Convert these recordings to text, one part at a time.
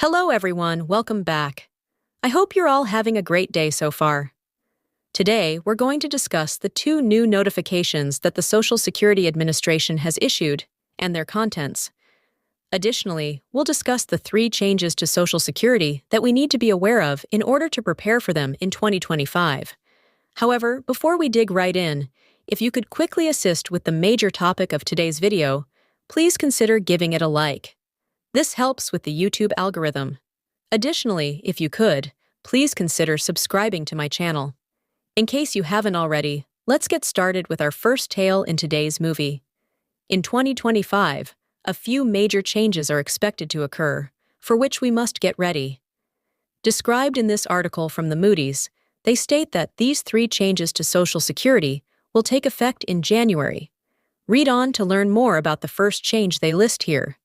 Hello everyone, welcome back. I hope you're all having a great day so far. Today, we're going to discuss the two new notifications that the Social Security Administration has issued and their contents. Additionally, we'll discuss the three changes to Social Security that we need to be aware of in order to prepare for them in 2025. However, before we dig right in, if you could quickly assist with the major topic of today's video, please consider giving it a like. This helps with the YouTube algorithm. Additionally, if you could, please consider subscribing to my channel. In case you haven't already, let's get started with our first tale in today's movie. In 2025, a few major changes are expected to occur, for which we must get ready. Described in this article from the Moody's, they state that these three changes to Social Security will take effect in January. Read on to learn more about the first change they list here.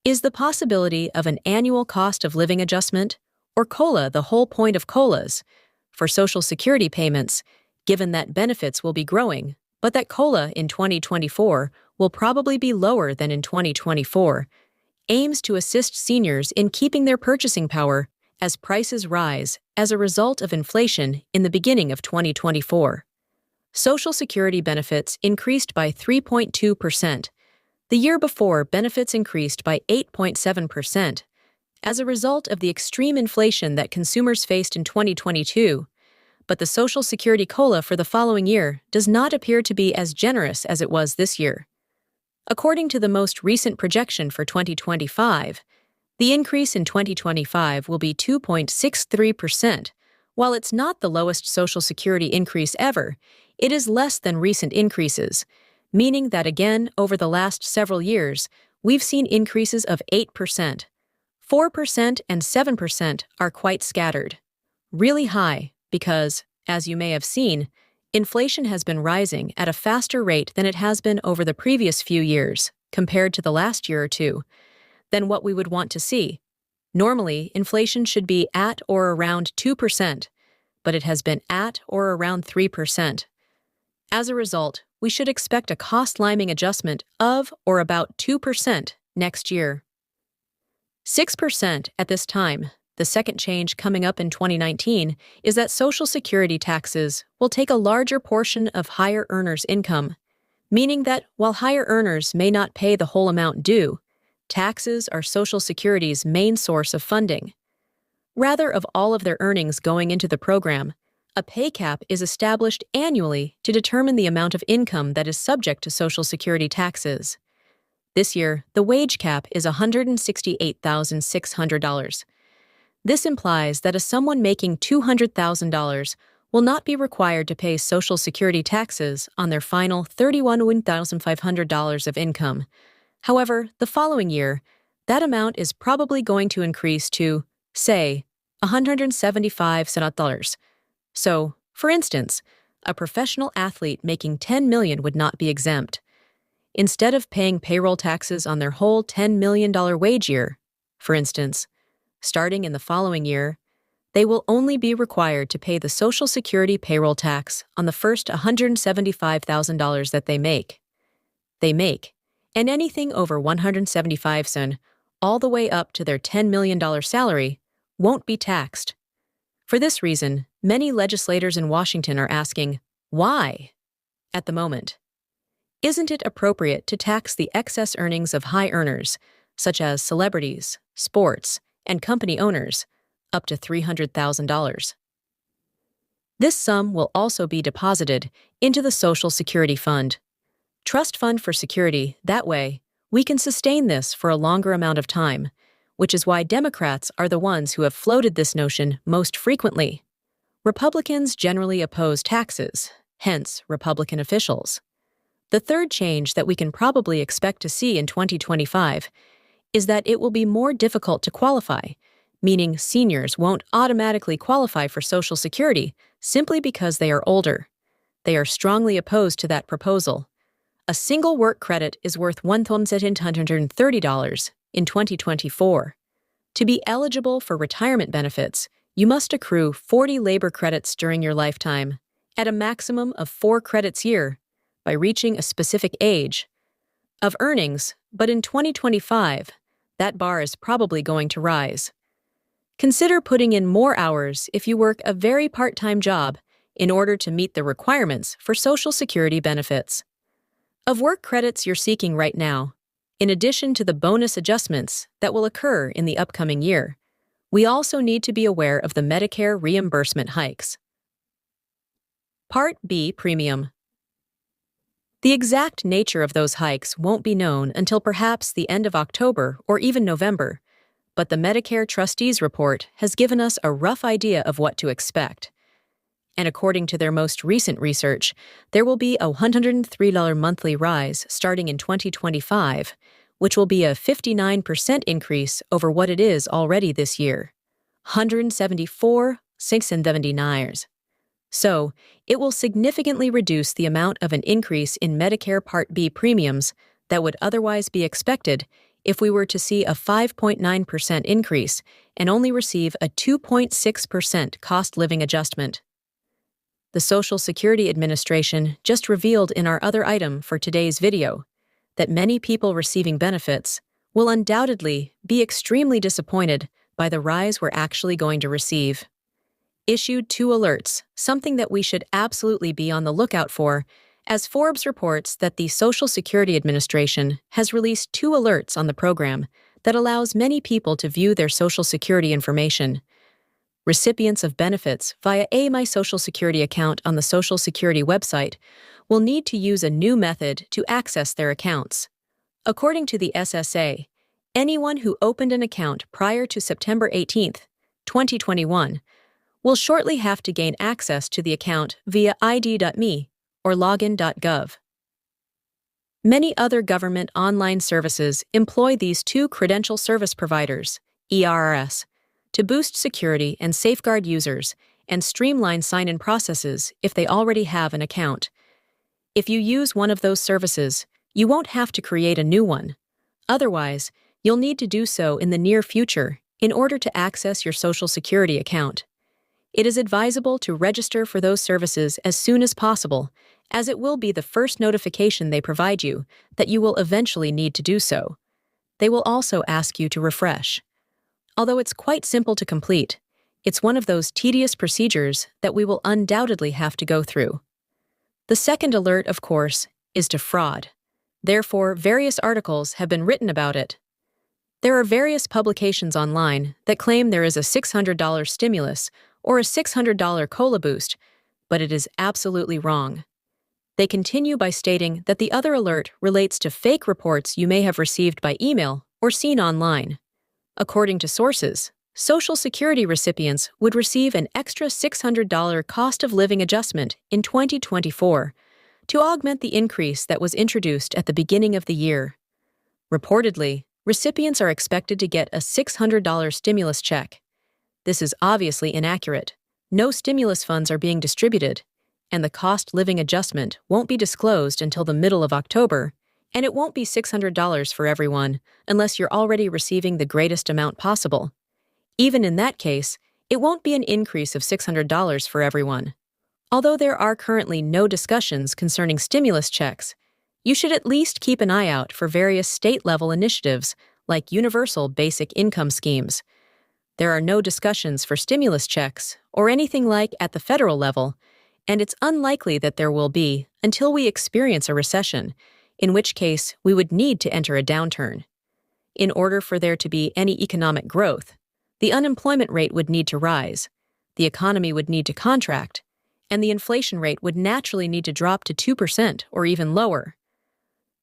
Is the possibility of an annual cost of living adjustment, or COLA the whole point of COLAs, for Social Security payments, given that benefits will be growing, but that COLA in 2024 will probably be lower than in 2024, aims to assist seniors in keeping their purchasing power as prices rise as a result of inflation in the beginning of 2024. Social Security benefits increased by 3.2%. The year before, benefits increased by 8.7% as a result of the extreme inflation that consumers faced in 2022, but the Social Security COLA for the following year does not appear to be as generous as it was this year. According to the most recent projection for 2025, the increase in 2025 will be 2.63%. While it's not the lowest Social Security increase ever, it is less than recent increases, meaning that again, over the last several years, we've seen increases of 8%. 4% and 7% are quite scattered. Really high because, as you may have seen, inflation has been rising at a faster rate than it has been over the previous few years, compared to the last year or two, than what we would want to see. Normally, inflation should be at or around 2%, but it has been at or around 3%. As a result, we should expect a cost-liming adjustment of or about 2% next year. 6% at this time. The second change coming up in 2019 is that Social Security taxes will take a larger portion of higher earners' income, meaning that while higher earners may not pay the whole amount due, taxes are Social Security's main source of funding. Rather of all of their earnings going into the program, a pay cap is established annually to determine the amount of income that is subject to Social Security taxes. This year, the wage cap is $168,600. This implies that someone making $200,000 will not be required to pay Social Security taxes on their final $31,500 of income. However, the following year, that amount is probably going to increase to, say, $175,000. So, for instance, a professional athlete making $10 million would not be exempt. Instead of paying payroll taxes on their whole $10 million wage year, for instance, starting in the following year, they will only be required to pay the Social Security payroll tax on the first $175,000 that they make. And anything over $175,000, all the way up to their $10 million salary, won't be taxed. For this reason, many legislators in Washington are asking, why? At the moment. Isn't it appropriate to tax the excess earnings of high earners, such as celebrities, sports, and company owners, up to $300,000? This sum will also be deposited into the Social Security Fund. Trust fund for security, that way, we can sustain this for a longer amount of time, which is why Democrats are the ones who have floated this notion most frequently. Republicans generally oppose taxes, hence Republican officials. The third change that we can probably expect to see in 2025 is that it will be more difficult to qualify, meaning seniors won't automatically qualify for Social Security simply because they are older. They are strongly opposed to that proposal. A single work credit is worth $1,730 in 2024. To be eligible for retirement benefits, you must accrue 40 labor credits during your lifetime, at a maximum of 4 credits a year, by reaching a specific age of earnings, but in 2025, that bar is probably going to rise. Consider putting in more hours if you work a very part-time job in order to meet the requirements for Social Security benefits. Of work credits you're seeking right now, in addition to the bonus adjustments that will occur in the upcoming year, we also need to be aware of the Medicare reimbursement hikes. Part B Premium. The exact nature of those hikes won't be known until perhaps the end of October or even November, but the Medicare Trustees Report has given us a rough idea of what to expect. And according to their most recent research, there will be a $103 monthly rise starting in 2025, which will be a 59% increase over what it is already this year, $174,679. So, it will significantly reduce the amount of an increase in Medicare Part B premiums that would otherwise be expected if we were to see a 5.9% increase and only receive a 2.6% cost living adjustment. The Social Security Administration just revealed in our other item for today's video that many people receiving benefits will undoubtedly be extremely disappointed by the rise we're actually going to receive. Issued 2 alerts, something that we should absolutely be on the lookout for, as Forbes reports that the Social Security Administration has released 2 alerts on the program that allows many people to view their Social Security information. Recipients of benefits via a My Social Security account on the Social Security website will need to use a new method to access their accounts. According to the SSA, anyone who opened an account prior to September 18, 2021, will shortly have to gain access to the account via id.me or login.gov. Many other government online services employ these 2 credential service providers, ERRS, to boost security and safeguard users and streamline sign-in processes if they already have an account. If you use one of those services, you won't have to create a new one. Otherwise, you'll need to do so in the near future in order to access your Social Security account. It is advisable to register for those services as soon as possible, as it will be the first notification they provide you that you will eventually need to do so. They will also ask you to refresh. Although it's quite simple to complete, it's one of those tedious procedures that we will undoubtedly have to go through. The second alert, of course, is to fraud. Therefore, various articles have been written about it. There are various publications online that claim there is a $600 stimulus or a $600 COLA boost, but it is absolutely wrong. They continue by stating that the other alert relates to fake reports you may have received by email or seen online. According to sources, Social Security recipients would receive an extra $600 cost of living adjustment in 2024 to augment the increase that was introduced at the beginning of the year. Reportedly, recipients are expected to get a $600 stimulus check. This is obviously inaccurate. No stimulus funds are being distributed, and the cost living adjustment won't be disclosed until the middle of October, and it won't be $600 for everyone unless you're already receiving the greatest amount possible. Even in that case, it won't be an increase of $600 for everyone. Although there are currently no discussions concerning stimulus checks, you should at least keep an eye out for various state-level initiatives like universal basic income schemes. There are no discussions for stimulus checks or anything like at the federal level, and it's unlikely that there will be until we experience a recession, in which case we would need to enter a downturn. In order for there to be any economic growth, the unemployment rate would need to rise, the economy would need to contract, and the inflation rate would naturally need to drop to 2% or even lower.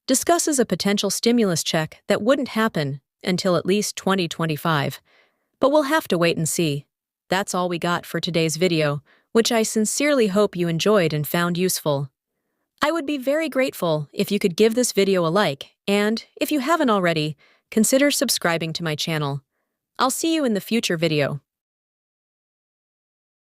Discusses a potential stimulus check that wouldn't happen until at least 2025, but we'll have to wait and see. That's all we got for today's video, which I sincerely hope you enjoyed and found useful. I would be very grateful if you could give this video a like, and, if you haven't already, consider subscribing to my channel. I'll see you in the future video.